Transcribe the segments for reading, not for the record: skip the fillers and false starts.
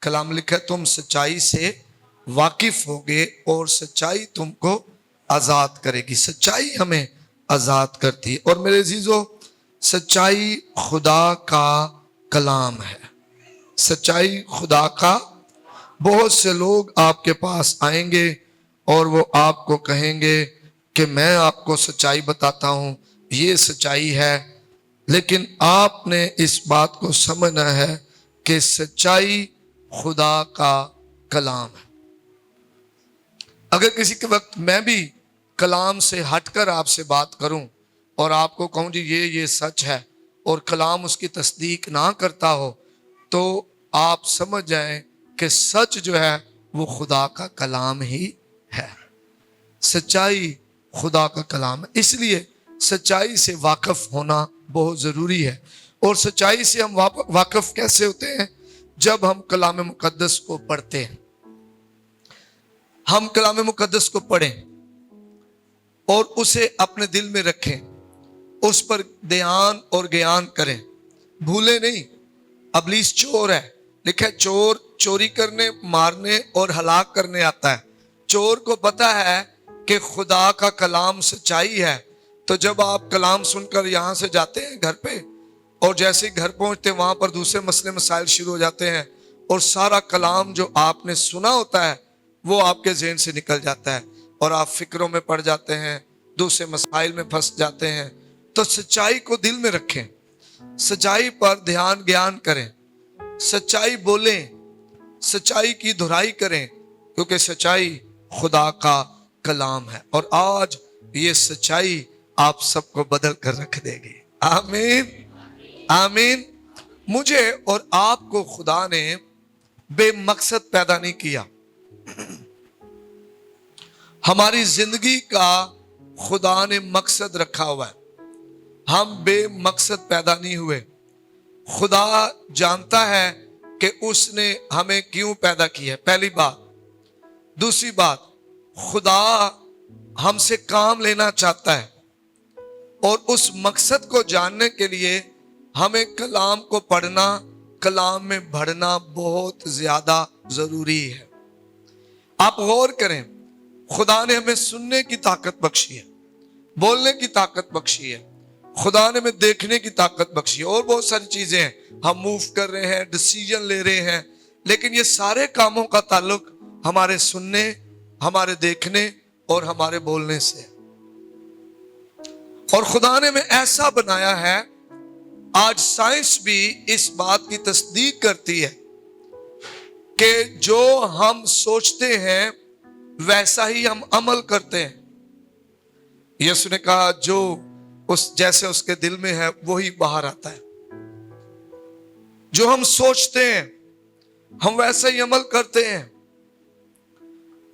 कलाम लिखा है, तुम सच्चाई से वाकिफ होगे और सच्चाई तुमको आजाद करेगी। सच्चाई हमें आजाद करती है। और मेरे अजीजों, सच्चाई खुदा का कलाम है। सच्चाई खुदा का। बहुत से लोग आपके पास आएंगे और वो आपको कहेंगे कि मैं आपको सच्चाई बताता हूं, ये सच्चाई है। लेकिन आपने इस बात को समझना है कि सच्चाई खुदा का कलाम है। अगर किसी के वक्त मैं भी कलाम से हटकर आपसे बात करूं और आपको कहूं जी ये सच है, और कलाम उसकी तस्दीक ना करता हो, तो आप समझ जाएं कि सच जो है वो खुदा का कलाम ही है। सच्चाई खुदा का कलाम है। इसलिए सच्चाई से वाकिफ होना बहुत ज़रूरी है। और सच्चाई से हम वाकिफ कैसे होते हैं? जब हम कलाम मुकद्दस को पढ़ते हैं। हम कलाम मुकद्दस को पढ़ें और उसे अपने दिल में रखें, उस पर ध्यान और ज्ञान करें। भूले नहीं, इब्लीस चोर है। लिखा है, चोर चोरी करने, मारने और हलाक करने आता है। चोर को पता है कि खुदा का कलाम सच्चाई है। तो जब आप कलाम सुनकर यहां से जाते हैं घर पे, और जैसे ही घर पहुंचते हैं वहां पर दूसरे मसले मसाइल शुरू हो जाते हैं, और सारा कलाम जो आपने सुना होता है वो आपके ज़हन से निकल जाता है और आप फिक्रों में पड़ जाते हैं, दूसरे मसाइल में फंस जाते हैं। तो सच्चाई को दिल में रखें, सच्चाई पर ध्यान ज्ञान करें, सच्चाई बोलें, सच्चाई की दुहाई करें, क्योंकि सच्चाई खुदा का कलाम है। और आज ये सच्चाई आप सबको बदल कर रख देगी। आमीन आमीन। मुझे और आपको खुदा ने बेमकसद पैदा नहीं किया। हमारी जिंदगी का खुदा ने मकसद रखा हुआ है। हम बेमकसद पैदा नहीं हुए। खुदा जानता है कि उसने हमें क्यों पैदा किया है, पहली बात। दूसरी बात, खुदा हमसे काम लेना चाहता है, और उस मकसद को जानने के लिए हमें कलाम को पढ़ना, कलाम में बढ़ना बहुत ज्यादा जरूरी है। आप गौर करें, खुदा ने हमें सुनने की ताकत बख्शी है, बोलने की ताकत बख्शी है, खुदा ने हमें देखने की ताकत बख्शी है, और बहुत सारी चीजें हैं। हम मूव कर रहे हैं, डिसीजन ले रहे हैं, लेकिन ये सारे कामों का ताल्लुक हमारे सुनने, हमारे देखने और हमारे बोलने से। और खुदा ने हमें ऐसा बनाया है, आज साइंस भी इस बात की तस्दीक करती है कि जो हम सोचते हैं वैसा ही हम अमल करते हैं। यीशु ने कहा, जो उस जैसे उसके दिल में है वही बाहर आता है। जो हम सोचते हैं हम वैसा ही अमल करते हैं।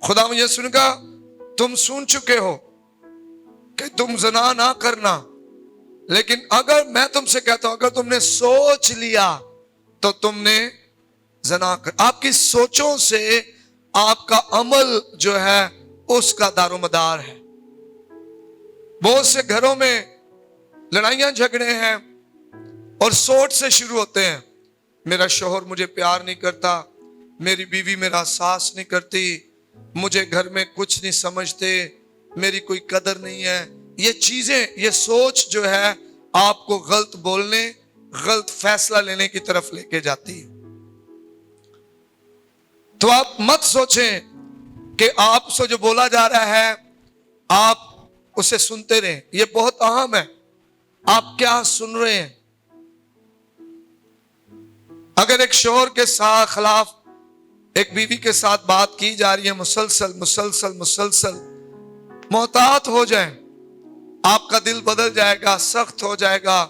खुदा में यीशु ने कहा, तुम सुन चुके हो कि तुम ज़िना ना करना, लेकिन अगर मैं तुमसे कहता हूं, अगर तुमने सोच लिया तो तुमने ज़िना कर। आपकी सोचों से आपका अमल जो है उसका दारोमदार है। बहुत से घरों में लड़ाइयां झगड़े हैं और सोच से शुरू होते हैं। मेरा शौहर मुझे प्यार नहीं करता, मेरी बीवी मेरा सास नहीं करती, मुझे घर में कुछ नहीं समझते, मेरी कोई कदर नहीं है। ये चीजें, ये सोच जो है आपको गलत बोलने, गलत फैसला लेने की तरफ लेके जाती है। तो आप मत सोचें कि आपसे जो बोला जा रहा है आप उसे सुनते रहें। ये बहुत अहम है, आप क्या सुन रहे हैं। अगर एक शौहर के साथ खिलाफ एक बीवी के साथ बात की जा रही है, मुसलसल मुसलसल मुसलसल, मोहतात हो जाएं, आपका दिल बदल जाएगा, सख्त हो जाएगा,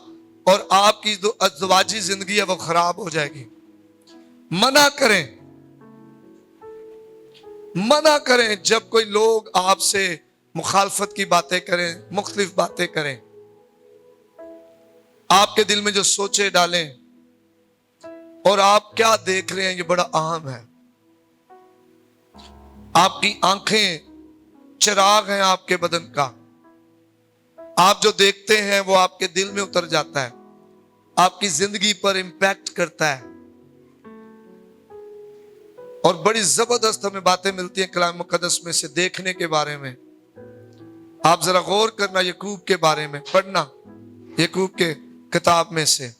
और आपकी जो अज़वाजी जिंदगी है वो खराब हो जाएगी। मना करें, मना करें। जब कोई लोग आपसे मुखालफत की बातें करें, मुख्तलिफ बातें करें, आपके दिल में जो सोचे डालें और आप क्या देख रहे हैं, ये बड़ा अहम है। आपकी आंखें चिराग हैं आपके बदन का। आप जो देखते हैं वो आपके दिल में उतर जाता है, आपकी जिंदगी पर इंपैक्ट करता है। और बड़ी जबरदस्त हमें बातें मिलती हैं कलाम मुकद्दस में से देखने के बारे में। आप जरा गौर करना, यकूब के बारे में पढ़ना, यकूब के किताब में से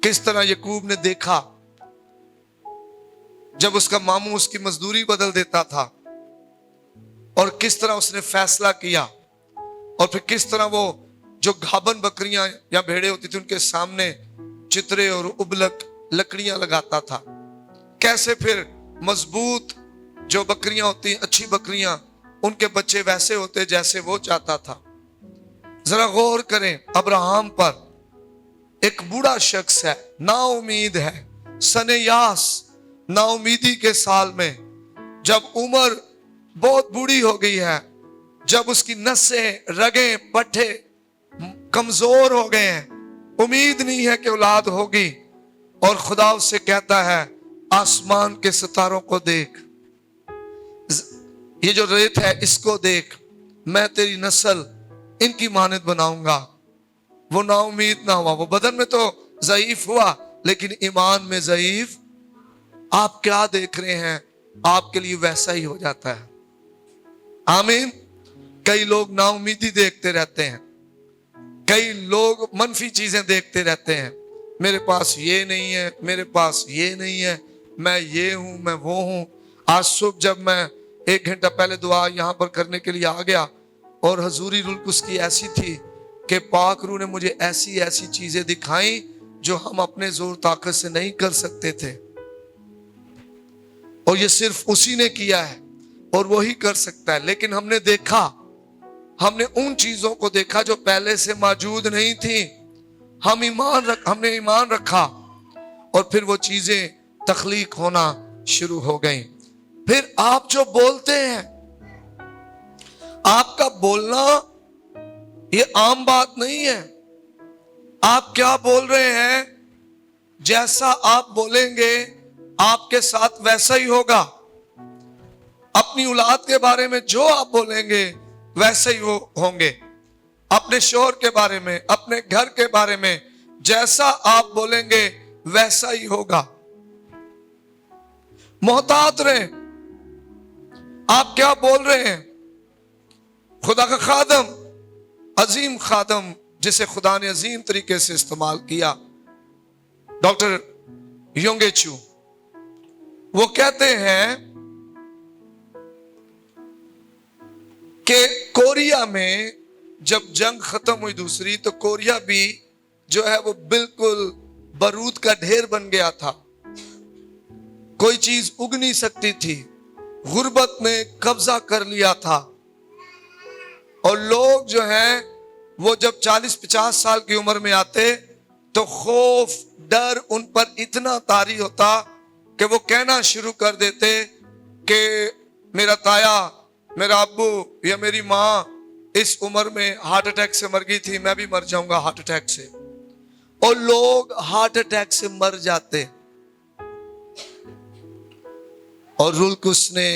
किस तरह यकूब ने देखा जब उसका मामू उसकी मजदूरी बदल देता था, और किस तरह उसने फैसला किया, और फिर किस तरह वो जो गाभन बकरियां या भेड़े होती थी उनके सामने चित्रे और उबलक लकड़ियां लगाता था, कैसे फिर मजबूत जो बकरियां होती, अच्छी बकरियां, उनके बच्चे वैसे होते जैसे वो चाहता था। जरा गौर करें, अब्राहम पर एक बूढ़ा शख्स है, नाउमीद है, सनेयास, नाउमीदी के साल में, जब उम्र बहुत बूढ़ी हो गई है, जब उसकी नसें, रगें, पट्टे कमजोर हो गए हैं, उम्मीद नहीं है कि औलाद होगी, और खुदा उससे कहता है आसमान के सितारों को देख, ये जो रेत है इसको देख, मैं तेरी नस्ल इनकी मानद बनाऊंगा। वो नाउमीद ना हुआ, वो बदन में तो ज़ईफ हुआ लेकिन ईमान में ज़ईफ। आप क्या देख रहे हैं आपके लिए वैसा ही हो जाता है। आमीन। कई लोग नाउमीदी देखते रहते हैं, कई लोग मनफी चीजें देखते रहते हैं, मेरे पास ये नहीं है, मेरे पास ये नहीं है, मैं ये हूं, मैं वो हूं। आज सुबह जब मैं 1 घंटा पहले दुआ यहां पर करने के लिए आ गया, और हजूरी रुल्कुस की ऐसी थी कि पाक रूह ने मुझे ऐसी ऐसी चीजें दिखाई जो हम अपने जोर ताकत से नहीं कर सकते थे, और ये सिर्फ उसी ने किया है और वही कर सकता है। लेकिन हमने देखा, हमने उन चीजों को देखा जो पहले से मौजूद नहीं थी, हमने ईमान रखा, और फिर वो चीजें तख्लीक होना शुरू हो गई। फिर आप जो बोलते हैं, आपका बोलना ये आम बात नहीं है। आप क्या बोल रहे हैं, जैसा आप बोलेंगे आपके साथ वैसा ही होगा। अपनी औलाद के बारे में जो आप बोलेंगे वैसे ही वो होंगे। अपने शोहर के बारे में, अपने घर के बारे में जैसा आप बोलेंगे वैसा ही होगा। मोहतात रहें, आप क्या बोल रहे हैं। खुदा का खादम, अजीम खादम, जिसे खुदा ने अजीम तरीके से इस्तेमाल किया, डॉक्टर योंगेचू, वो कहते हैं कि कोरिया में जब जंग खत्म हुई दूसरी, तो कोरिया भी जो है वो बिल्कुल बारूद का ढेर बन गया था, कोई चीज उग नहीं सकती थी, गुर्बत ने कब्जा कर लिया था, और लोग जो हैं वो जब 40-50 साल की उम्र में आते तो खौफ, डर उन पर इतना तारी होता कि वो कहना शुरू कर देते कि मेरा ताया, मेरा अब्बू या मेरी माँ इस उम्र में हार्ट अटैक से मर गई थी, मैं भी मर जाऊंगा हार्ट अटैक से। और लोग हार्ट अटैक से मर जाते। और रुल्कुस ने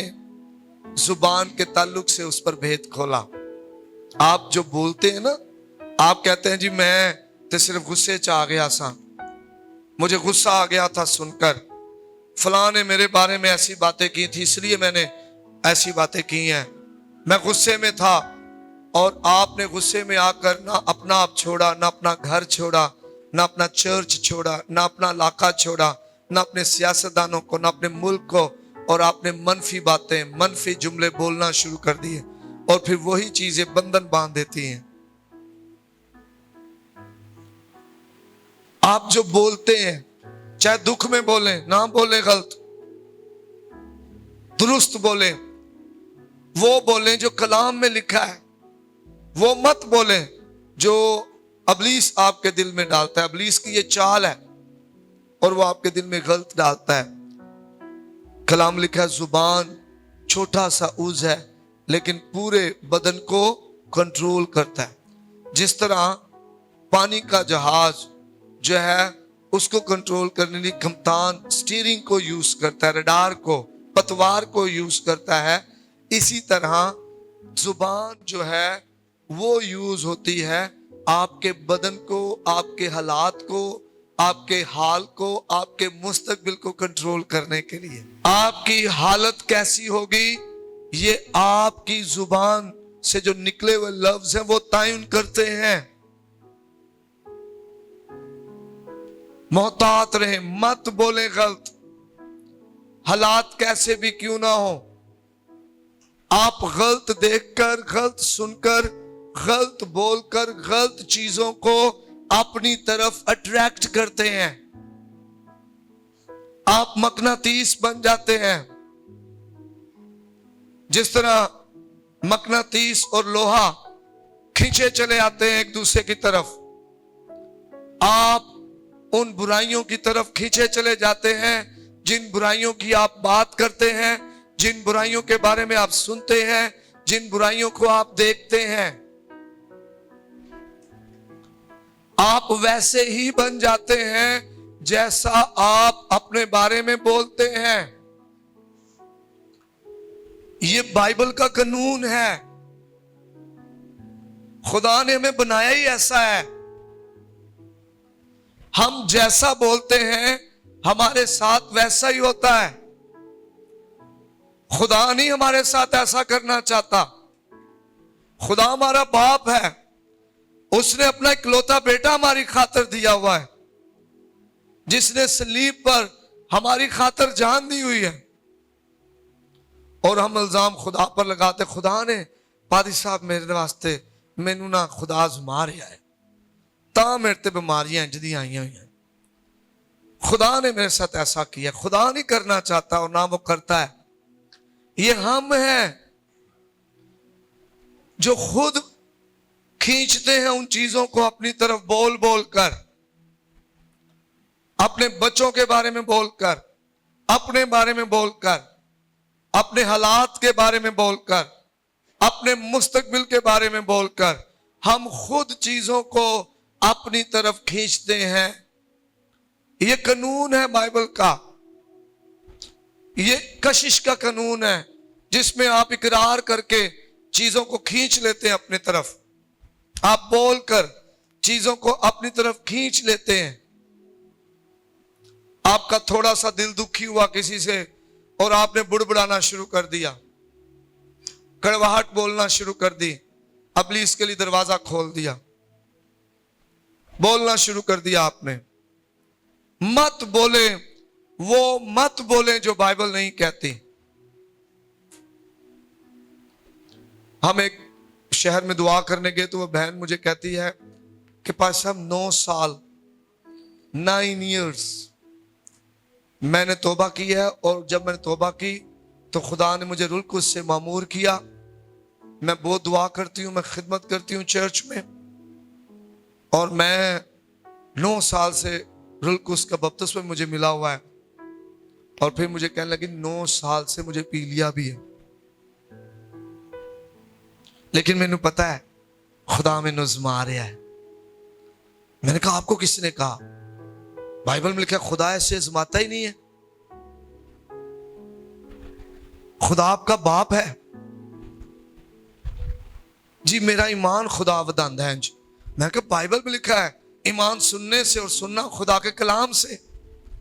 जुबान के ताल्लुक से उस पर भेद खोला। आप जो बोलते हैं ना, आप कहते हैं जी मैं तो सिर्फ गुस्से च आ गया सा, मुझे गुस्सा आ गया था सुनकर, फलां ने मेरे बारे में ऐसी बातें की थी इसलिए मैंने ऐसी बातें की हैं, मैं गुस्से में था। और आपने गुस्से में आकर ना अपना आप छोड़ा, ना अपना घर छोड़ा, ना अपना चर्च छोड़ा, ना अपना इलाका छोड़ा, ना अपने सियासतदानों को, ना अपने मुल्क को, और आपने मनफी बातें, मनफी जुमले बोलना शुरू कर दिए, और फिर वही चीजें बंधन बांध देती हैं। आप जो बोलते हैं, चाहे दुख में बोले, ना बोले गलत, दुरुस्त बोले, वो बोले जो कलाम में लिखा है, वो मत बोले जो अबलीस आपके दिल में डालता है। अबलीस की ये चाल है और वो आपके दिल में गलत डालता है। कलाम लिखा है, जुबान छोटा सा उज है लेकिन पूरे बदन को कंट्रोल करता है। जिस तरह पानी का जहाज जो है उसको कंट्रोल करने के लिए कप्तान स्टीयरिंग को यूज करता है, रडार को, पतवार को यूज करता है, इसी तरह जुबान जो है वो यूज होती है आपके बदन को, आपके हालात को आपके हाल को, आपके मुस्तकबिल को कंट्रोल करने के लिए। आपकी हालत कैसी होगी ये आपकी जुबान से जो निकले हुए लफ्ज हैं वो तयन करते हैं। मोहतात रहे, मत बोले गलत, हालात कैसे भी क्यों ना हो। आप गलत देखकर, गलत सुनकर, गलत बोलकर, गलत चीजों को अपनी तरफ अट्रैक्ट करते हैं। आप मकनातीस बन जाते हैं। जिस तरह मकनातीस और लोहा खींचे चले आते हैं एक दूसरे की तरफ, आप उन बुराइयों की तरफ खींचे चले जाते हैं जिन बुराइयों की आप बात करते हैं, जिन बुराइयों के बारे में आप सुनते हैं, जिन बुराइयों को आप देखते हैं। आप वैसे ही बन जाते हैं जैसा आप अपने बारे में बोलते हैं। ये बाइबल का कानून है। खुदा ने हमें बनाया ही ऐसा है। हम जैसा बोलते हैं हमारे साथ वैसा ही होता है। खुदा नहीं हमारे साथ ऐसा करना चाहता। खुदा हमारा बाप है, उसने अपना इकलौता बेटा हमारी खातिर दिया हुआ है, जिसने सलीब पर हमारी खातिर जान दी हुई है। और हम इल्जाम खुदा पर लगाते, खुदा ने पादी साहब मेरे वास्ते मैनू ना खुदा आजमा रहा है, ता मेरे ते बीमारियां जदियां आईयां हुई हैं। खुदा ने मेरे साथ ऐसा किया। खुदा नहीं करना चाहता और ना वो करता है। ये हम हैं जो खुद खींचते हैं उन चीजों को अपनी तरफ, बोल बोल कर, अपने बच्चों के बारे में बोलकर, अपने बारे में बोलकर, अपने हालात के बारे में बोलकर, अपने मुस्तकबिल के बारे में बोलकर हम खुद चीजों को अपनी तरफ खींचते हैं। ये कानून है बाइबल का। ये कशिश का कानून है जिसमें आप इकरार करके चीजों को खींच लेते हैं अपनी तरफ। आप बोलकर चीजों को अपनी तरफ खींच लेते हैं। आपका थोड़ा सा दिल दुखी हुआ किसी से और आपने बुड़बुड़ाना शुरू कर दिया, कड़वाहट बोलना शुरू कर दी, इब्लीस के लिए दरवाजा खोल दिया, बोलना शुरू कर दिया आपने। मत बोले, वो मत बोले जो बाइबल नहीं कहती। हम एक शहर में दुआ करने गए तो वो बहन मुझे कहती है कि पास साहब 9 साल 9 years मैंने तौबा की है, और जब मैंने तौबा की तो खुदा ने मुझे रुल कुद्स से मामूर किया। मैं बहुत दुआ करती हूँ, मैं खिदमत करती हूँ चर्च में, और मैं 9 साल से रुल कुद्स का बपतिस्मा मुझे मिला हुआ है। और फिर मुझे कहने लगी 9 साल से मुझे पी लिया भी है, लेकिन मैंने पता है खुदा में नज़मा रहा है। मैंने कहा आपको किसने कहा? बाइबल में लिखा खुदा ऐसे आजमाता ही नहीं है। खुदा आपका बाप है जी। मेरा ईमान खुदा वदांदा है जी। मैंने कहा बाइबल में लिखा है ईमान सुनने से और सुनना खुदा के कलाम से।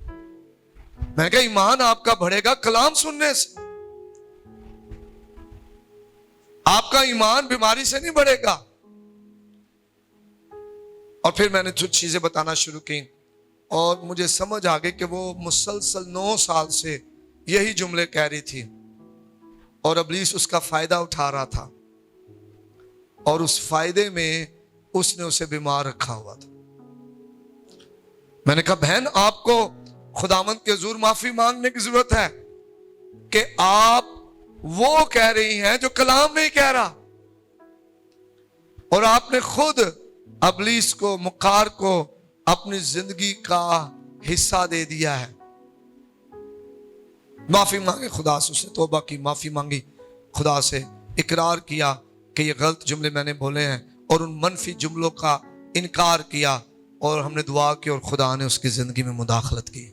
मैंने कहा ईमान आपका बढ़ेगा कलाम सुनने से। आपका ईमान बीमारी से नहीं बढ़ेगा। और फिर मैंने कुछ चीजें बताना शुरू की और मुझे समझ आ गई कि वो मुसलसल 9 साल से यही जुमले कह रही थी और इब्लीस उसका फायदा उठा रहा था, और उस फायदे में उसने उसे बीमार रखा हुआ था। मैंने कहा बहन आपको खुदावंद के हुजूर माफी मांगने की जरूरत है कि आप वो कह रही हैं जो कलाम नहीं कह रहा, और आपने खुद इब्लीस को, मुकार को अपनी जिंदगी का हिस्सा दे दिया है। माफी मांगे खुदा से। उसने तौबा की, माफी मांगी खुदा से, इकरार किया कि ये गलत जुमले मैंने बोले हैं और उन मनफी जुमलों का इनकार किया, और हमने दुआ की और खुदा ने उसकी जिंदगी में मुदाखलत की।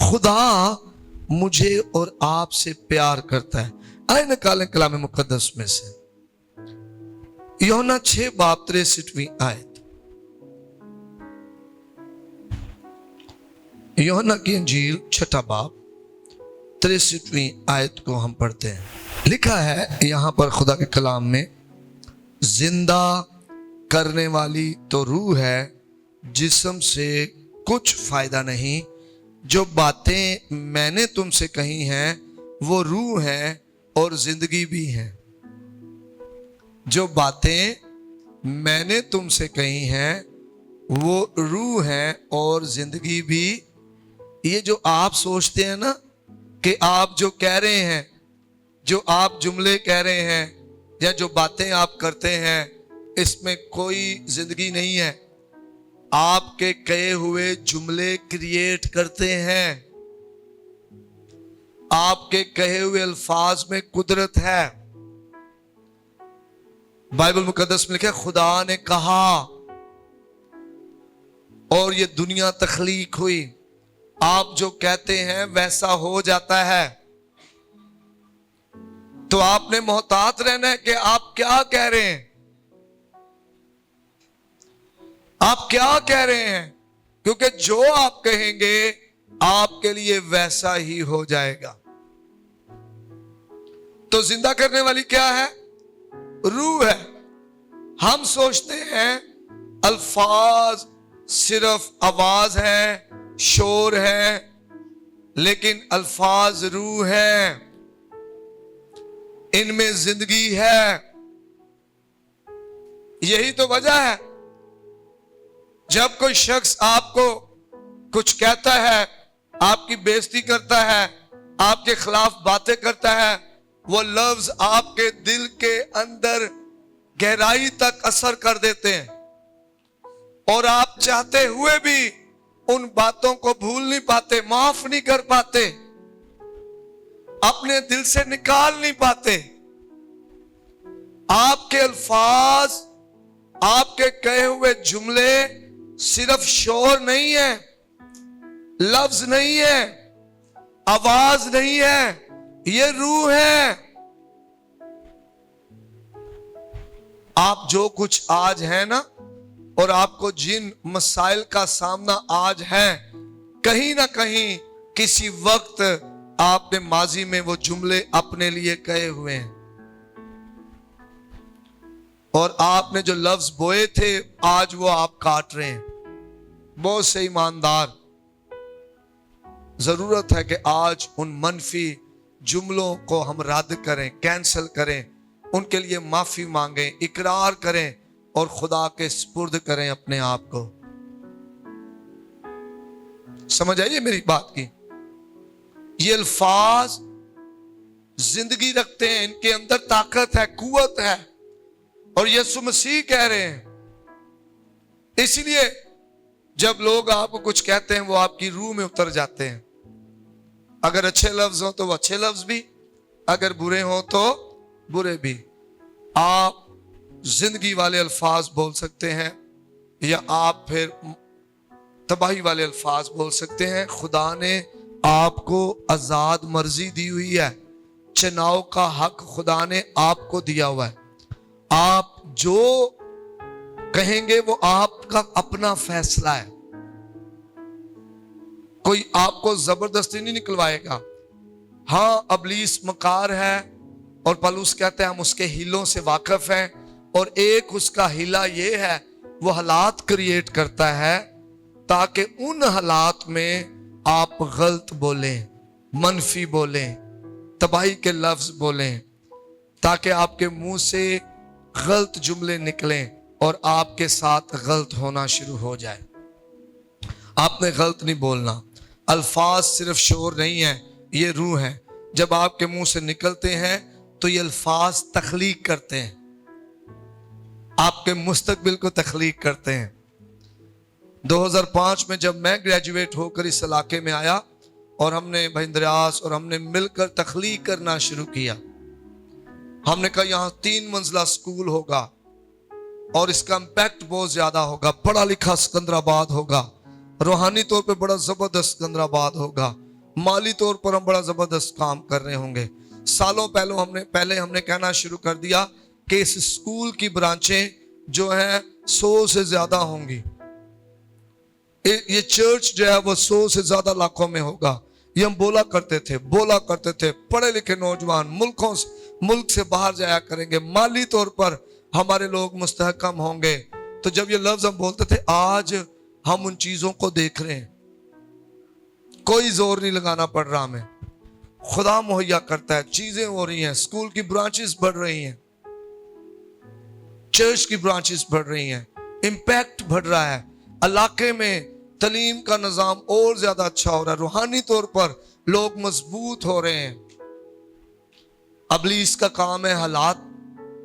खुदा मुझे और आपसे प्यार करता है। आए निकालें कलाम मुकद्दस में से यूहन्ना 6 बाब 63 आयत। यूहन्ना की इंजील 6 बाब 63वीं आयत को हम पढ़ते हैं। लिखा है यहाँ पर खुदा के कलाम में, जिंदा करने वाली तो रूह है, जिस्म से कुछ फायदा नहीं। जो बातें मैंने तुमसे कही हैं वो रूह है और जिंदगी भी है। जो बातें मैंने तुमसे कही हैं वो रूह है और जिंदगी भी। ये जो आप सोचते हैं ना कि आप जो कह रहे हैं, जो आप जुमले कह रहे हैं या जो बातें आप करते हैं, इसमें कोई जिंदगी नहीं है। आपके कहे हुए जुमले क्रिएट करते हैं। आपके कहे हुए अल्फाज में कुदरत है। बाइबल मुकद्दस में लिखा है, खुदा ने कहा और ये दुनिया तख्लीक हुई। आप जो कहते हैं वैसा हो जाता है। तो आपने मोहतात रहना है कि आप क्या कह रहे हैं, आप क्या कह रहे हैं, क्योंकि जो आप कहेंगे आपके लिए वैसा ही हो जाएगा। तो जिंदा करने वाली क्या है? रूह है। हम सोचते हैं अल्फाज सिर्फ आवाज है, शोर है, लेकिन अल्फाज रूह है, इनमें जिंदगी है। यही तो वजह है जब कोई शख्स आपको कुछ कहता है, आपकी बेइज्जती करता है, आपके खिलाफ बातें करता है, वो लफ्ज आपके दिल के अंदर गहराई तक असर कर देते हैं और आप चाहते हुए भी उन बातों को भूल नहीं पाते, माफ नहीं कर पाते, अपने दिल से निकाल नहीं पाते। आपके अल्फाज, आपके कहे हुए जुमले सिर्फ शोर नहीं है, लफ्ज नहीं है, आवाज नहीं है, ये रूह है। आप जो कुछ आज है ना, और आपको जिन मसाइल का सामना आज है, कहीं ना कहीं किसी वक्त आपने माजी में वो जुमले अपने लिए कहे हुए हैं और आपने जो लफ्ज बोए थे आज वो आप काट रहे हैं। बहुत से ईमानदार, जरूरत है कि आज उन मनफी जुमलों को हम रद्द करें, कैंसिल करें, उनके लिए माफी मांगें, इकरार करें और खुदा के सुपुर्द करें अपने आप को। समझ आइए मेरी बात की? ये अल्फाज जिंदगी रखते हैं, इनके अंदर ताकत है, कुव्वत है, और यीशु मसीह कह रहे हैं। इसलिए जब लोग आपको कुछ कहते हैं वो आपकी रूह में उतर जाते हैं। अगर अच्छे लफ्ज हो तो वो अच्छे लफ्ज भी, अगर बुरे हो तो बुरे भी। आप जिंदगी वाले अल्फाज बोल सकते हैं या आप फिर तबाही वाले अल्फाज बोल सकते हैं। खुदा ने आपको आजाद मर्जी दी हुई है, चुनाव का हक खुदा ने आपको दिया हुआ है। आप जो कहेंगे वो आपका अपना फैसला है, कोई आपको जबरदस्ती नहीं निकलवाएगा। हाँ, अबलीस मकार है और पौलुस कहते हैं हम उसके हीलों से वाकिफ हैं, और एक उसका हीला ये है, वो हालात क्रिएट करता है ताकि उन हालात में आप गलत बोलें, मनफी बोलें, तबाही के लफ्ज बोलें, ताकि आपके मुंह से गलत जुमले निकलें और आपके साथ गलत होना शुरू हो जाए। आपने गलत नहीं बोलना। अल्फाज सिर्फ शोर नहीं है, ये रूह है। जब आपके मुंह से निकलते हैं तो ये अल्फाज तख्लीक करते हैं, आपके मुस्तकबिल को तख्लीक करते हैं। 2005 में जब मैं ग्रेजुएट होकर इस इलाके में आया और हमने भाई इंद्रियास और हमने मिलकर तख्लीक करना शुरू किया। हमने कहा यहाँ 3 मंजिला स्कूल होगा और इसका इम्पैक्ट बहुत ज्यादा होगा, पढ़ा लिखा सिकंदराबाद होगा, रूहानी तौर पे बड़ा जबरदस्त सिकंदराबाद होगा, माली तौर पर हम बड़ा जबरदस्त काम कर रहे होंगे। सालों पहले हमने कहना शुरू कर दिया कि इस स्कूल की ब्रांचें जो हैं 100 से ज्यादा होंगी। ये चर्च जो है वो 100 से ज्यादा लाखों में होगा। ये हम बोला करते थे। पढ़े लिखे नौजवान मुल्क से बाहर जाया करेंगे, माली तौर पर हमारे लोग मुस्तहकम होंगे। तो जब ये लफ्ज हम बोलते थे, आज हम उन चीजों को देख रहे हैं। कोई जोर नहीं लगाना पड़ रहा हमें, खुदा मुहैया करता है। चीजें हो रही हैं, स्कूल की ब्रांचेस बढ़ रही हैं, चर्च की ब्रांचेस बढ़ रही हैं, इंपैक्ट बढ़ रहा है, इलाके में तालीम का निजाम और ज्यादा अच्छा हो रहा है, रूहानी तौर पर लोग मजबूत हो रहे हैं। अबलीस का काम है हालात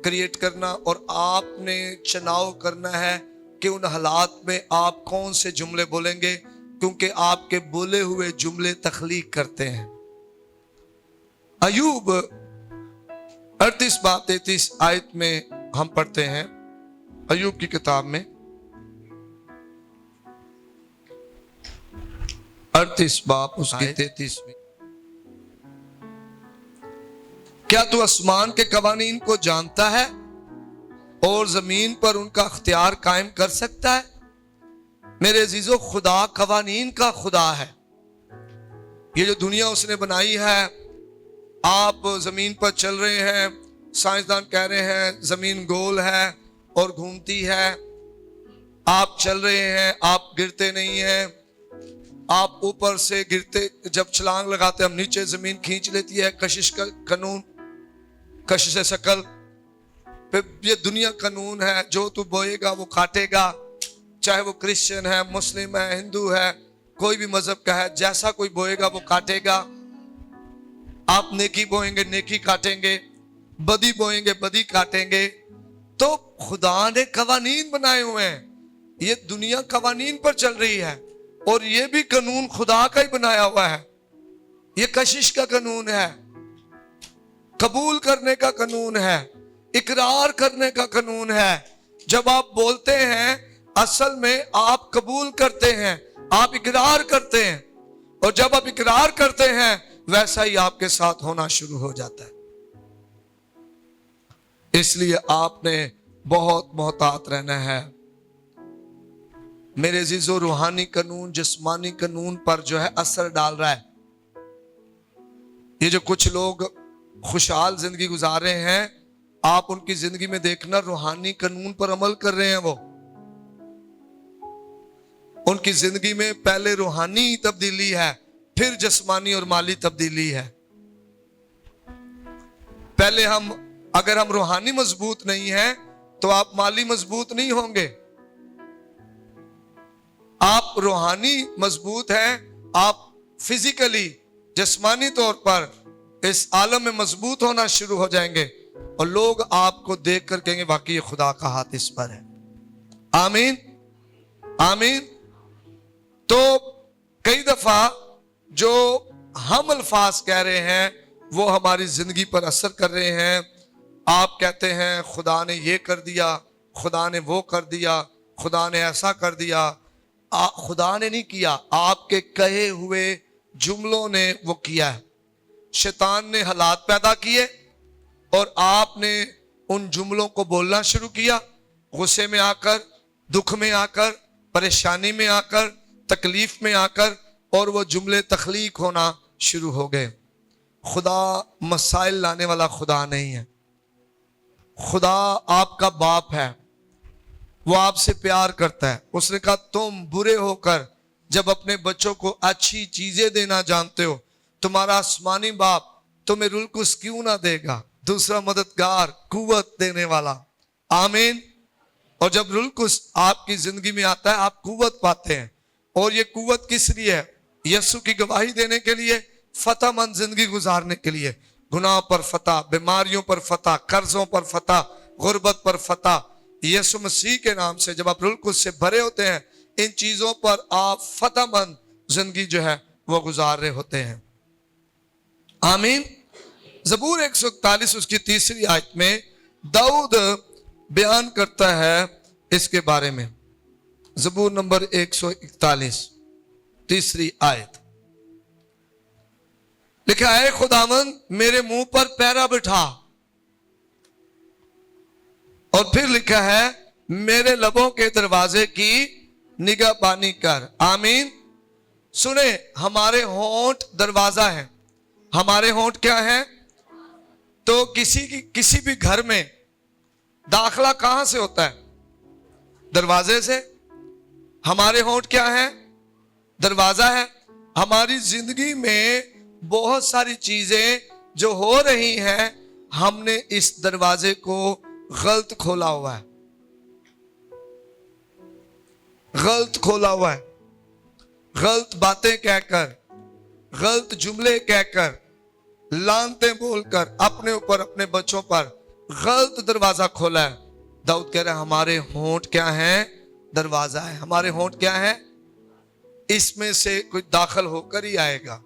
क्रिएट करना, और आपने चुनाव करना है कि उन हालात में आप कौन से जुमले बोलेंगे, क्योंकि आपके बोले हुए जुमले तख्लीक करते हैं। अयूब 38 बाब 33 आयत में हम पढ़ते हैं, अयूब की किताब में 38 बाब उसकी 33 में, क्या तू आसमान के कवानीन को जानता है और जमीन पर उनका अख्तियार कायम कर सकता है? मेरे अजीजों, खुदा कवानीन का खुदा है। ये जो दुनिया उसने बनाई है, आप जमीन पर चल रहे हैं, साइंसदान कह रहे हैं जमीन गोल है और घूमती है। आप चल रहे हैं, आप गिरते नहीं हैं। आप ऊपर से गिरते, जब छलांग लगाते हम नीचे जमीन खींच लेती है। कशिश का कानून, कशिश शकल, ये दुनिया कानून है। जो तू बोएगा वो काटेगा, चाहे वो क्रिश्चियन है, मुस्लिम है, हिंदू है, कोई भी मजहब का है। जैसा कोई बोएगा वो काटेगा। आप नेकी बोएंगे नेकी काटेंगे, बदी बोएंगे बदी काटेंगे। तो खुदा ने कवानीन बनाए हुए हैं। ये दुनिया कवानीन पर चल रही है, और ये भी कानून खुदा का ही बनाया हुआ है। ये कशिश का कानून है, कबूल करने का कानून है, इकरार करने का कानून है। जब आप बोलते हैं, असल में आप कबूल करते हैं, आप इकरार करते हैं, और जब आप इकरार करते हैं वैसा ही आपके साथ होना शुरू हो जाता है। इसलिए आपने बहुत मोहतात रहना है। मेरे अजीजों, रूहानी कानून जिस्मानी कानून पर जो है असर डाल रहा है। ये जो कुछ लोग खुशहाल जिंदगी गुजार रहे हैं, आप उनकी जिंदगी में देखना रूहानी कानून पर अमल कर रहे हैं। वो उनकी जिंदगी में पहले रूहानी तब्दीली है, फिर जिस्मानी और माली तब्दीली है। पहले अगर हम रूहानी मजबूत नहीं हैं, तो आप माली मजबूत नहीं होंगे। आप रूहानी मजबूत हैं, आप फिजिकली जिस्मानी तौर पर इस आलम में मजबूत होना शुरू हो जाएंगे, और लोग आपको देखकर कहेंगे वाकई खुदा का हाथ इस पर है। आमीन आमीन। तो कई दफा जो हम अल्फाज कह रहे हैं वो हमारी जिंदगी पर असर कर रहे हैं। आप कहते हैं खुदा ने ये कर दिया, खुदा ने वो कर दिया, खुदा ने ऐसा कर दिया। खुदा ने नहीं किया, आपके कहे हुए जुमलों ने वो किया है। शैतान ने हालात पैदा किए और आपने उन जुमलों को बोलना शुरू किया। गुस्से में आकर, दुख में आकर, परेशानी में आकर, तकलीफ में आकर, और वो जुमले तख्लीक होना शुरू हो गए। खुदा मसाइल लाने वाला खुदा नहीं है। खुदा आपका बाप है, वो आपसे प्यार करता है। उसने कहा तुम बुरे होकर जब अपने बच्चों को अच्छी चीजें देना जानते हो, तुम्हारा आसमानी बाप तुम्हें रुल्कुस क्यों ना देगा, दूसरा मददगार, कुव्वत देने वाला। आमीन। और जब रुल्कुस आपकी जिंदगी में आता है, आप कुव्वत पाते हैं। और ये कुव्वत किस लिए है? यीशु की गवाही देने के लिए, फतहमंद जिंदगी गुजारने के लिए। गुनाह पर फतह, बीमारियों पर फतह, कर्जों पर फतह, गुर्बत पर फतह। यीशु मसीह के नाम से जब आप रुल्कुस से भरे होते हैं, इन चीजों पर आप फतहमंद जिंदगी जो है वो गुजार रहे होते हैं। आमीन। ज़बूर 141 उसकी 3री आयत में दाऊद बयान करता है इसके बारे में। ज़बूर नंबर 141 3री आयत लिखा है, खुदावंद मेरे मुंह पर पैरा बिठा। और फिर लिखा है, मेरे लबों के दरवाजे की निगहबानी कर। आमीन। सुने, हमारे होंठ दरवाजा है। हमारे होंठ क्या है? तो किसी भी घर में दाखला कहां से होता है? दरवाजे से। हमारे होंठ क्या है? दरवाजा है। हमारी जिंदगी में बहुत सारी चीजें जो हो रही हैं, हमने इस दरवाजे को गलत खोला हुआ है। गलत खोला हुआ है। गलत बातें कहकर, गलत जुमले कहकर, लानतें बोलकर अपने ऊपर, अपने बच्चों पर गलत दरवाजा खोला है। दाऊद कह रहा है हमारे होंठ क्या है? दरवाजा है। हमारे होंठ क्या है? इसमें से कुछ दाखिल होकर ही आएगा।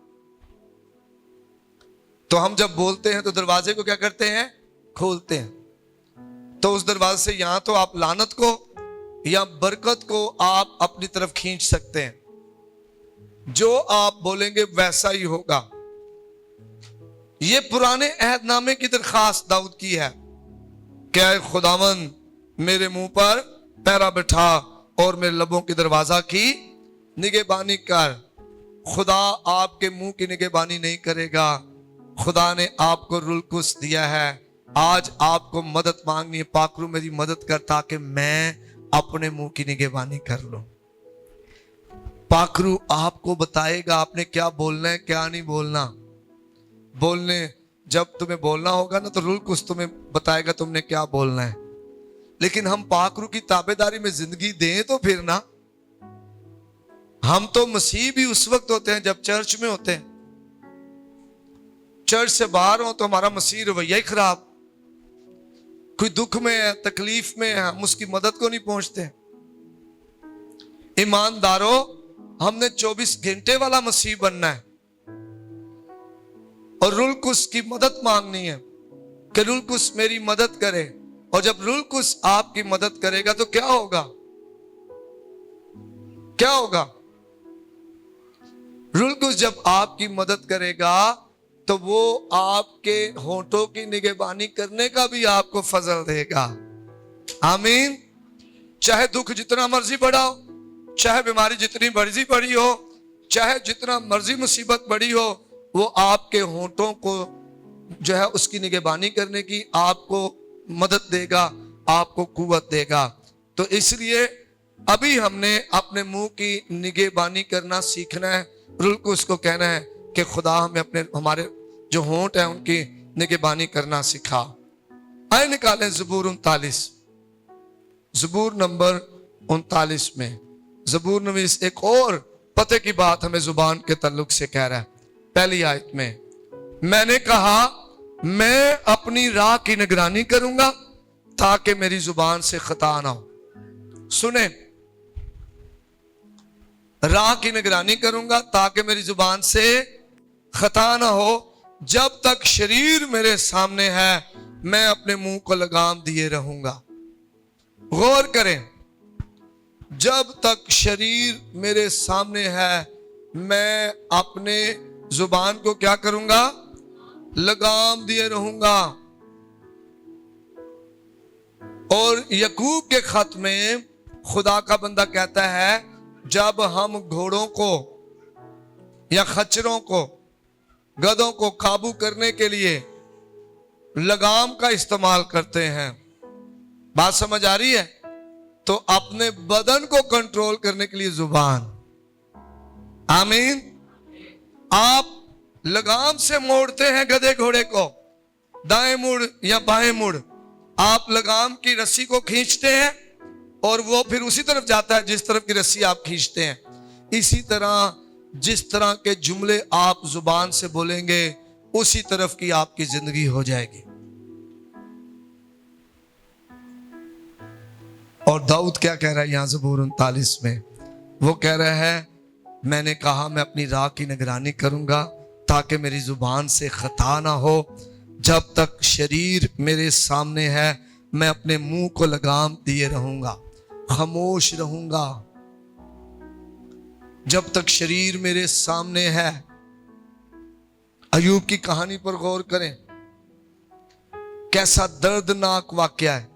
तो हम जब बोलते हैं तो दरवाजे को क्या करते हैं? खोलते हैं। तो उस दरवाजे से यहां तो आप लानत को या बरकत को आप अपनी तरफ खींच सकते हैं। जो आप बोलेंगे वैसा ही होगा। ये पुराने अहदनामे की दरखास्त दाऊद की है। क्या है? खुदावन मेरे मुंह पर पैरा बिठा और मेरे लबों की दरवाजा की निगहबानी कर। खुदा आपके मुंह की निगहबानी नहीं करेगा। खुदा ने आपको रुलकुस दिया है। आज आपको मदद मांगनी है। पाकरू मेरी मदद कर ताकि मैं अपने मुंह की निगहबानी कर लूं। पाकरू आपको बताएगा आपने क्या बोलना है, क्या नहीं बोलना। बोलने जब तुम्हें बोलना होगा ना तो रुलकुस तुम्हें बताएगा तुमने क्या बोलना है। लेकिन हम पाकरू की ताबेदारी में जिंदगी दें तो फिर ना। हम तो मसीह भी उस वक्त होते हैं जब चर्च में होते हैं। चर्च से बाहर हो तो हमारा मसीह रवैया ही खराब। कोई दुख में है, तकलीफ में है, हम उसकी मदद को नहीं पहुंचते। ईमानदारों, हमने 24 घंटे वाला मसीह बनना है और रुलकुस की मदद मांगनी है कि रुलकुस मेरी मदद करे। और जब रुलकुस आपकी मदद करेगा तो क्या होगा? क्या होगा? रुलकुस जब आपकी मदद करेगा तो वो आपके होंठों की निगहबानी करने का भी आपको फजल देगा। आमीन। चाहे दुख जितना मर्जी बड़ा हो, चाहे बीमारी जितनी मर्जी बड़ी हो, चाहे जितना मर्जी मुसीबत बड़ी हो, वो आपके होंठों को जो है उसकी निगहबानी करने की आपको मदद देगा, आपको कुव्वत देगा। तो इसलिए अभी हमने अपने मुंह की निगहबानी करना सीखना है। रुलकुस को कहना है कि खुदा हमारे जो होंठ है उनकी निगहबानी करना सिखा। आए निकालें ज़बूर 39, ज़बूर नंबर 39 में ज़बूर नवीस एक और पते की बात हमें जुबान के ताल्लुक से कह रहा है। पहली आयत में, मैंने कहा मैं अपनी राह की निगरानी करूंगा ताकि मेरी जुबान से खता ना हो। सुने, राह की निगरानी करूंगा ताकि मेरी जुबान से खता ना हो। जब तक शरीर मेरे सामने है मैं अपने मुंह को लगाम दिए रहूंगा। गौर करें, जब तक शरीर मेरे सामने है मैं अपने जुबान को क्या करूंगा? लगाम दिए रहूंगा। और यकूब के खत में खुदा का बंदा कहता है जब हम घोड़ों को या खच्चरों को, गधों को काबू करने के लिए लगाम का इस्तेमाल करते हैं, बात समझ आ रही है? तो अपने बदन को कंट्रोल करने के लिए जुबान। आमीन। आप लगाम से मोड़ते हैं गधे घोड़े को, दाएं मुड़ या बाएं मुड़। आप लगाम की रस्सी को खींचते हैं और वो फिर उसी तरफ जाता है जिस तरफ की रस्सी आप खींचते हैं। इसी तरह जिस तरह के जुमले आप जुबान से बोलेंगे उसी तरफ की आपकी जिंदगी हो जाएगी। और दाऊद क्या कह रहा है यहां ज़बूर 39 में? वो कह रहा है मैंने कहा मैं अपनी राह की निगरानी करूंगा ताकि मेरी जुबान से खता ना हो। जब तक शरीर मेरे सामने है मैं अपने मुंह को लगाम दिए रहूंगा, खामोश रहूंगा। जब तक शरीर मेरे सामने है। अयूब की कहानी पर गौर करें, कैसा दर्दनाक वाकया है।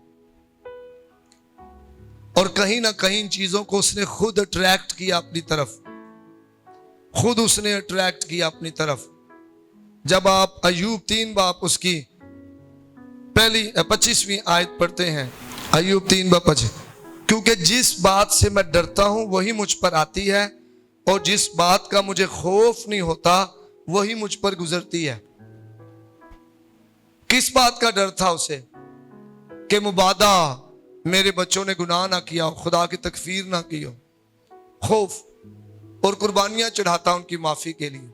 और कहीं ना कहीं इन चीजों को उसने खुद अट्रैक्ट किया अपनी तरफ, खुद उसने अट्रैक्ट किया अपनी तरफ। जब आप अय्यूब 3 बाब उसकी पहली 25वीं आयत पढ़ते हैं, अय्यूब 3:25, क्योंकि जिस बात से मैं डरता हूं वही मुझ पर आती है, और जिस बात का मुझे खौफ नहीं होता वही मुझ पर गुजरती है। किस बात का डर था उसे? कि मुबादा मेरे बच्चों ने गुनाह ना किया हो, खुदा की तकफीर ना की हो। खौफ, और कुर्बानियां चढ़ाता उनकी माफी के लिए।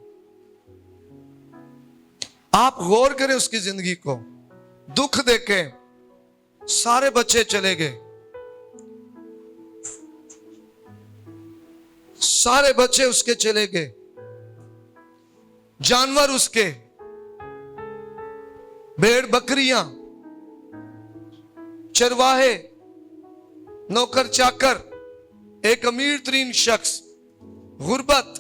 आप गौर करें उसकी जिंदगी को, दुख देखे सारे बच्चे चले गए, सारे बच्चे उसके चले गए, जानवर उसके, भेड़ बकरियां, चरवाहे, नौकर चाकर, एक अमीर तरीन शख्स, गुर्बत,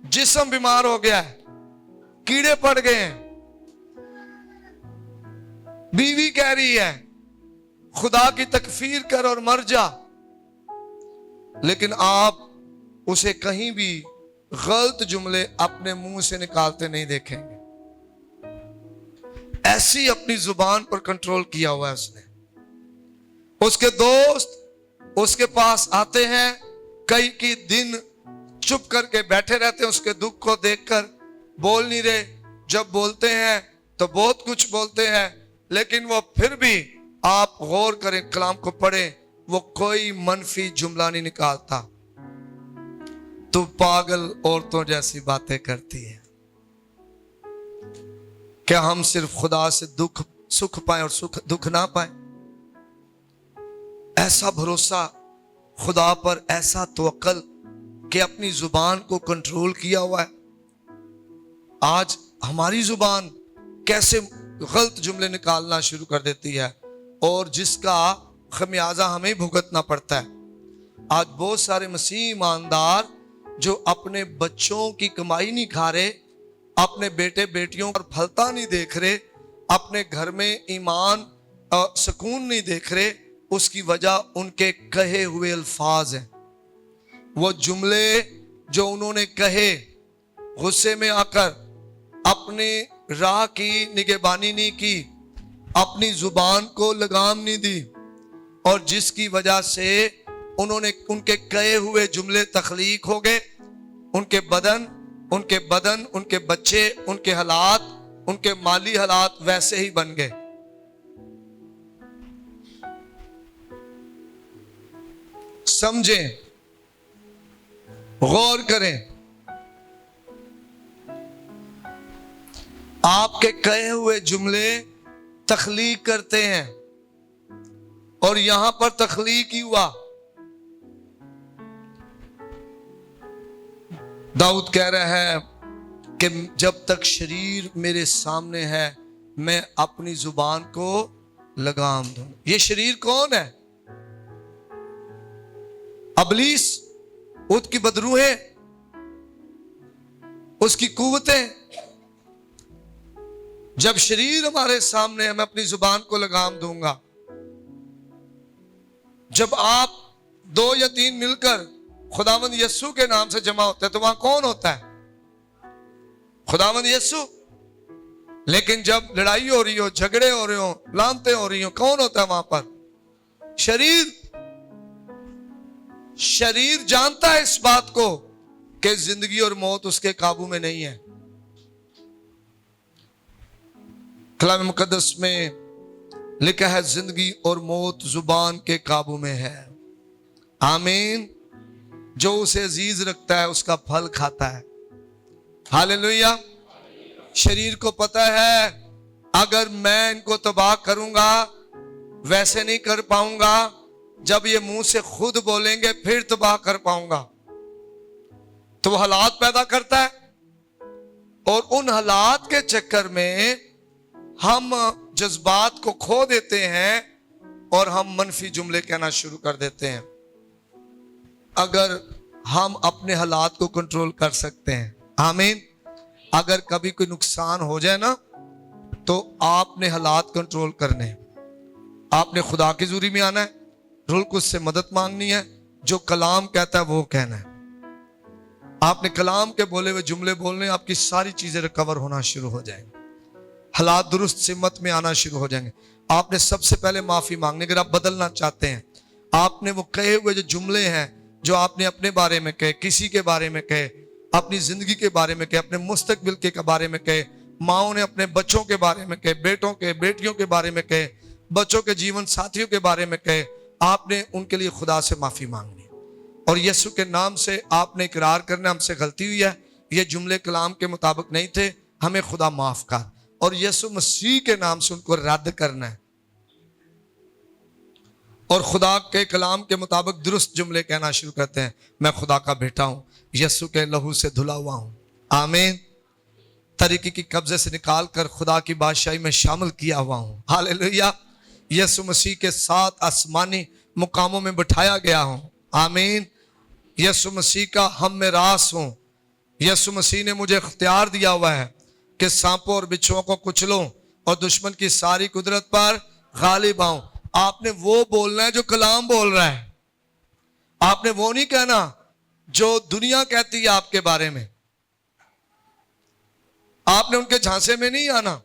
जिस्म बीमार हो गया है, कीड़े पड़ गए हैं, बीवी कह रही है खुदा की तकफीर कर और मर जा, लेकिन आप उसे कहीं भी गलत जुमले अपने मुंह से निकालते नहीं देखेंगे। ऐसी अपनी जुबान पर कंट्रोल किया हुआ है उसने। उसके दोस्त उसके पास आते हैं, कई की दिन चुप करके बैठे रहते हैं, उसके दुख को देखकर बोल नहीं रहे। जब बोलते हैं तो बहुत कुछ बोलते हैं, लेकिन वो फिर भी, आप गौर करें, कलाम को पढ़ें, वो कोई मनफी जुमला नहीं निकालता। तू पागल औरतों जैसी बातें करती है। क्या हम सिर्फ खुदा से सुख पाए और दुख ना पाए? ऐसा भरोसा खुदा पर, ऐसा तवक्कल कि अपनी जुबान को कंट्रोल किया हुआ है। आज हमारी जुबान कैसे गलत जुमले निकालना शुरू कर देती है, और जिसका खमियाजा हमें भुगतना पड़ता है। आज बहुत सारे मसीह ईमानदार जो अपने बच्चों की कमाई नहीं खा रहे, अपने बेटे बेटियों पर फलता नहीं देख रहे, अपने घर में ईमान सुकून नहीं देख रहे, उसकी वजह उनके कहे हुए अल्फाज हैं। वो जुमले जो उन्होंने कहे, गुस्से में आकर अपने राह की निगहबानी नहीं की, अपनी जुबान को लगाम नहीं दी, और जिसकी वजह से उन्होंने उनके कहे हुए जुमले तख्लीक हो गए। उनके बदन, उनके बच्चे, उनके हालात, उनके माली हालात वैसे ही बन गए। समझें, गौर करें, आपके कहे हुए जुमले तख्लीक करते हैं, और यहां पर तख्लीक ही हुआ। दाऊद कह रहा है कि जब तक शरीर मेरे सामने है मैं अपनी जुबान को लगाम दूं। ये शरीर कौन है? अबलीस, उसकी बदरूहें, उसकी कुव्वतें। जब शरीर हमारे सामने है मैं अपनी जुबान को लगाम दूंगा। जब आप 2 या 3 मिलकर खुदावंद यीशु के नाम से जमा होते हैं तो वहां कौन होता है? खुदावंद यीशु। लेकिन जब लड़ाई हो रही हो, झगड़े हो रहे हो, लानतें हो रही हो, कौन होता है वहां पर? शरीर। शरीर जानता है इस बात को कि जिंदगी और मौत उसके काबू में नहीं है। कलाम मुकद्दस में लिखा है जिंदगी और मौत जुबान के काबू में है। आमीन। जो उसे अजीज रखता है उसका फल खाता है। हालेलुया। शरीर को पता है अगर मैं इनको तबाह करूंगा वैसे नहीं कर पाऊंगा, जब ये मुंह से खुद बोलेंगे फिर तबाह कर पाऊंगा। तो वो हालात पैदा करता है, और उन हालात के चक्कर में हम जज्बात को खो देते हैं और हम मनफी जुमले कहना शुरू कर देते हैं। अगर हम अपने हालात को कंट्रोल कर सकते हैं, आमीन। अगर कभी कोई नुकसान हो जाए ना तो आपने हालात कंट्रोल करने, आपने खुदा की हुजूरी में आना है, रूह कुछ से मदद मांगनी है, जो कलाम कहता है वो कहना है। आपने कलाम के बोले हुए जुमले बोलने, आपकी सारी चीजें रिकवर होना शुरू हो जाएंगी, हालात दुरुस्त सिमत में आना शुरू हो जाएंगे। आपने सबसे पहले माफी मांगनी, अगर आप बदलना चाहते हैं। आपने वो कहे हुए जो जुमले हैं, जो आपने अपने बारे में कहे, किसी के बारे में कहे, अपनी जिंदगी के बारे में कहे, अपने मुस्तकबिल के बारे में कहे, माओ ने अपने बच्चों के बारे में कहे, बेटों के बेटियों के बारे में कहे, बच्चों के जीवन साथियों के बारे में कहे, आपने उनके लिए खुदा से माफी मांगनी और यीशु के नाम से आपने इकरार करना, हमसे गलती हुई है, ये जुमले कलाम के मुताबिक नहीं थे, हमें खुदा माफ कर, और यीशु मसीह के नाम से उनको रद्द करना है और खुदा के कलाम के मुताबिक दुरुस्त जुमले कहना शुरू करते हैं। मैं खुदा का बेटा हूं, यीशु के लहू से धुला हुआ हूं, आमीन। तरीके की कब्जे से निकाल कर खुदा की बादशाही में शामिल किया हुआ हूं, हालेलुया। यीशु मसीह के साथ आसमानी मुकामों में बिठाया गया हूं, आमीन। यीशु मसीह का हम में रास हूं। यीशु मसीह ने मुझे इख्तियार दिया हुआ है कि सांपों और बिच्छुओं को कुचलूं और दुश्मन की सारी कुदरत पर गालिब आऊं। आपने वो बोलना है जो कलाम बोल रहा है, आपने वो नहीं कहना जो दुनिया कहती है आपके बारे में। आपने उनके झांसे में नहीं आना।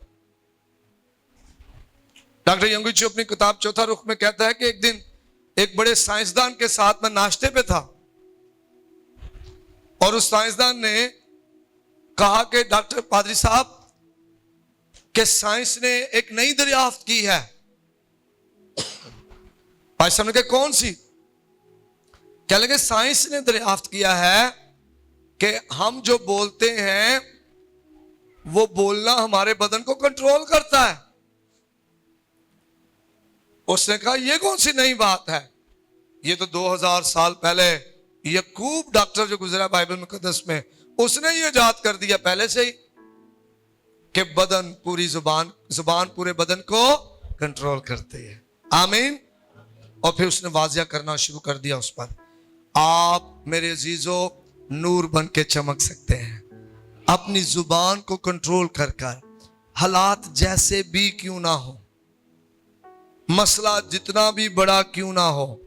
डॉक्टर यंगुची अपनी किताब चौथा रुख में कहता है कि एक दिन एक बड़े साइंसदान के साथ मैं नाश्ते पे था और उस साइंसदान ने कहा कि डॉक्टर पादरी साहब कि साइंस ने एक नई दरियाफ्त की है। भाई साहब ने कहा कौन सी? क्या लगे साइंस ने दरियाफ्त किया है कि हम जो बोलते हैं वो बोलना हमारे बदन को कंट्रोल करता है। उसने कहा ये कौन सी नई बात है? ये तो 2000 साल पहले यकूब डॉक्टर जो गुजरा बाइबल मुकद्दस में, उसने ये इजाद कर दिया पहले से ही कि बदन पूरी जुबान पूरे बदन को कंट्रोल करती है, आमीन। और फिर उसने वाजिया करना शुरू कर दिया उस पर, आप मेरे अजीजों नूर बन के चमक सकते हैं अपनी जुबान को कंट्रोल कर कर। हालात जैसे भी क्यों ना हो, मसला जितना भी बड़ा क्यों ना हो,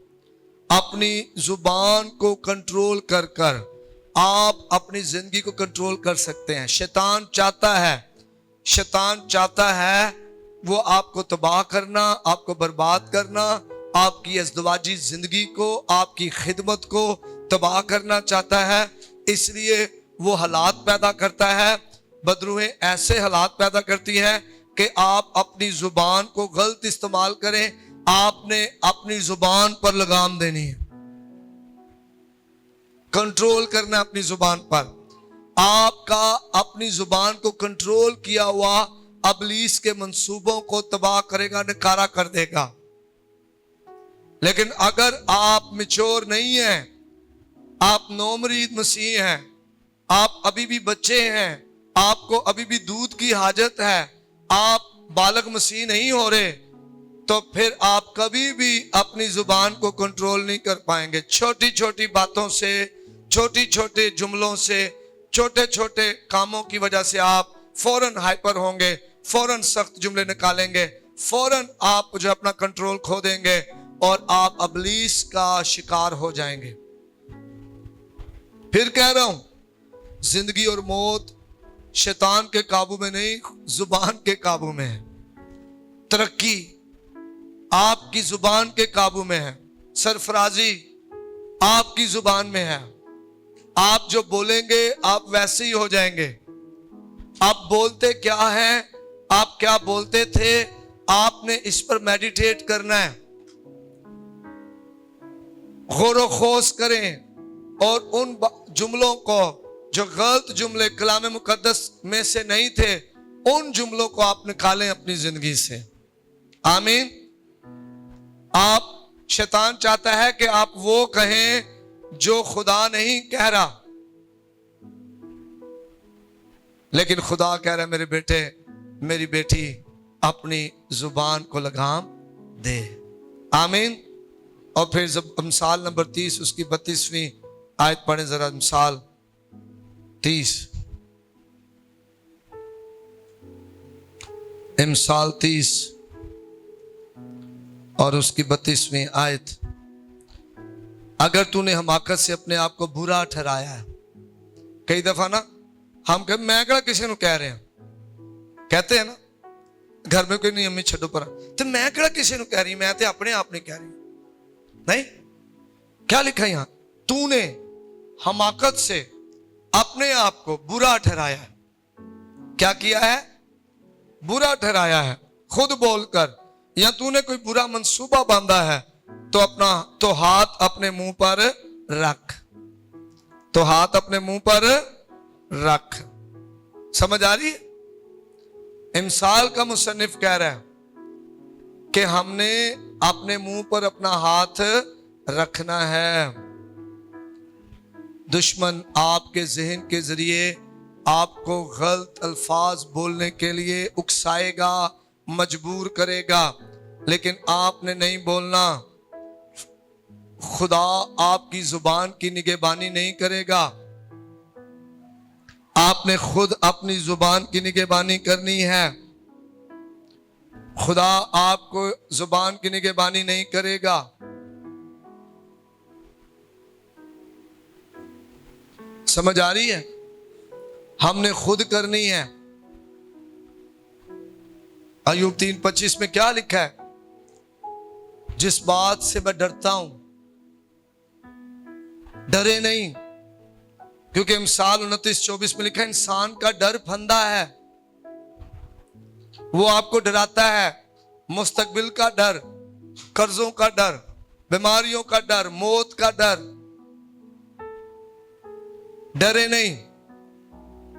अपनी जुबान को कंट्रोल कर कर आप अपनी जिंदगी को कंट्रोल कर सकते हैं। शैतान चाहता है वो आपको तबाह करना, आपको बर्बाद करना, आपकी अज़दवाजी जिंदगी को, आपकी खिदमत को तबाह करना चाहता है। इसलिए वो हालात पैदा करता है, बदरूहें ऐसे हालात पैदा करती है कि आप अपनी जुबान को गलत इस्तेमाल करें। आपने अपनी जुबान पर लगाम देनी है, कंट्रोल करना अपनी जुबान पर। आपका अपनी जुबान को कंट्रोल किया हुआ अबलीस के मंसूबों को तबाह करेगा, नकारा कर देगा। लेकिन अगर आप मिच्योर नहीं हैं, आप नौमरीद मसीह हैं, आप अभी भी बच्चे हैं, आपको अभी भी दूध की हाजत है, आप बालक मसीह नहीं हो रहे, तो फिर आप कभी भी अपनी जुबान को कंट्रोल नहीं कर पाएंगे। छोटी छोटी बातों से, छोटी छोटे जुमलों से, छोटे छोटे कामों की वजह से आप फौरन हाइपर होंगे, फौरन सख्त जुमले निकालेंगे, फौरन आप जो अपना कंट्रोल खो देंगे और आप अबलीस का शिकार हो जाएंगे। फिर कह रहा हूं, जिंदगी और मौत शैतान के काबू में नहीं, जुबान के काबू में है। तरक्की आपकी जुबान के काबू में है, सरफराजी आपकी जुबान में है। आप जो बोलेंगे आप वैसे ही हो जाएंगे। आप बोलते क्या है, आप क्या बोलते थे, आपने इस पर मेडिटेट करना है, गौर खोज करें और उन जुमलों को जो गलत जुमले कलाम मुकद्दस में से नहीं थे, उन जुमलों को आप निकालें अपनी जिंदगी से, आमीन। आप शैतान चाहता है कि आप वो कहें जो खुदा नहीं कह रहा, लेकिन खुदा कह रहा है मेरे बेटे मेरी बेटी अपनी जुबान को लगाम दे, आमीन। और फिर जब अमसाल नंबर 30 उसकी 32वीं आयत पढ़े जरा। अमसाल 30 और उसकी 32वीं आयत। अगर तूने हमाकत से अपने आप को बुरा ठहराया है, कई दफा ना हम कह मैं कड़ा किसी को कह रहे हैं, कहते हैं ना घर में कोई नहीं अम्मी छड्डो पर, तो मैं कड़ा किसी को कह रही, मैं तो अपने आप नहीं कह रही। नहीं, क्या लिखा है यहां, तूने हमाकत से अपने आप को बुरा ठहराया है। क्या किया है? बुरा ठहराया है खुद बोलकर, या तूने कोई बुरा मंसूबा बांधा है तो हाथ अपने मुंह पर रख, तो हाथ अपने मुंह पर रख। समझ आ रही है? इमसाल का मुसन्निफ कह रहा है कि हमने अपने मुंह पर अपना हाथ रखना है। दुश्मन आपके जहन के जरिए आपको गलत अल्फाज बोलने के लिए उकसाएगा, मजबूर करेगा, लेकिन आपने नहीं बोलना। खुदा आपकी जुबान की निगहबानी नहीं करेगा, आपने खुद अपनी जुबान की निगहबानी करनी है। खुदा आपको जुबान की निगहबानी नहीं करेगा। समझ आ रही है? हमने खुद करनी है। अय्यूब 3:25 में क्या लिखा है? जिस बात से मैं डरता हूं डरे नहीं, क्योंकि इमसाल 29:24 में लिखा है इंसान का डर फंदा है, वो आपको डराता है। मुस्तकबिल का डर, कर्जों का डर, बीमारियों का डर, मौत का डर। डरे नहीं।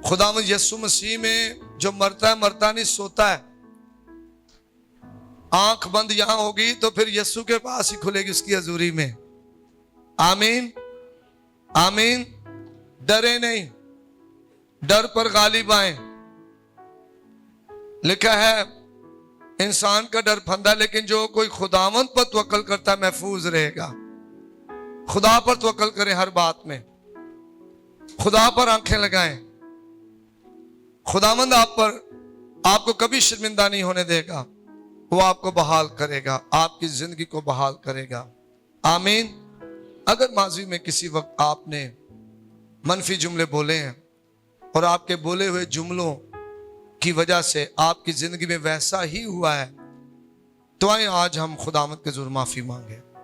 खुदावंद यीशु मसीह में जो मरता है, मरता नहीं, सोता है। आंख बंद यहां होगी तो फिर यीशु के पास ही खुलेगी, उसकी हजूरी में। आमीन, आमीन। डरे नहीं, डर पर गालिब आए। लिखा है इंसान का डर फंदा, लेकिन जो कोई खुदावंद पर तवक्कल करता है महफूज रहेगा। खुदा पर तवक्कल करें हर बात में, खुदा पर आंखें लगाएं। खुदावंद आपको कभी शर्मिंदा नहीं होने देगा, वो आपको बहाल करेगा, आपकी जिंदगी को बहाल करेगा। आमीन। अगर माजी में किसी वक्त आपने मनफी जुमले बोले हैं और आपके बोले हुए जुमलों की वजह से आपकी जिंदगी में वैसा ही हुआ है, तो आए आज हम खुदावंद के ज़रूर माफी मांगे।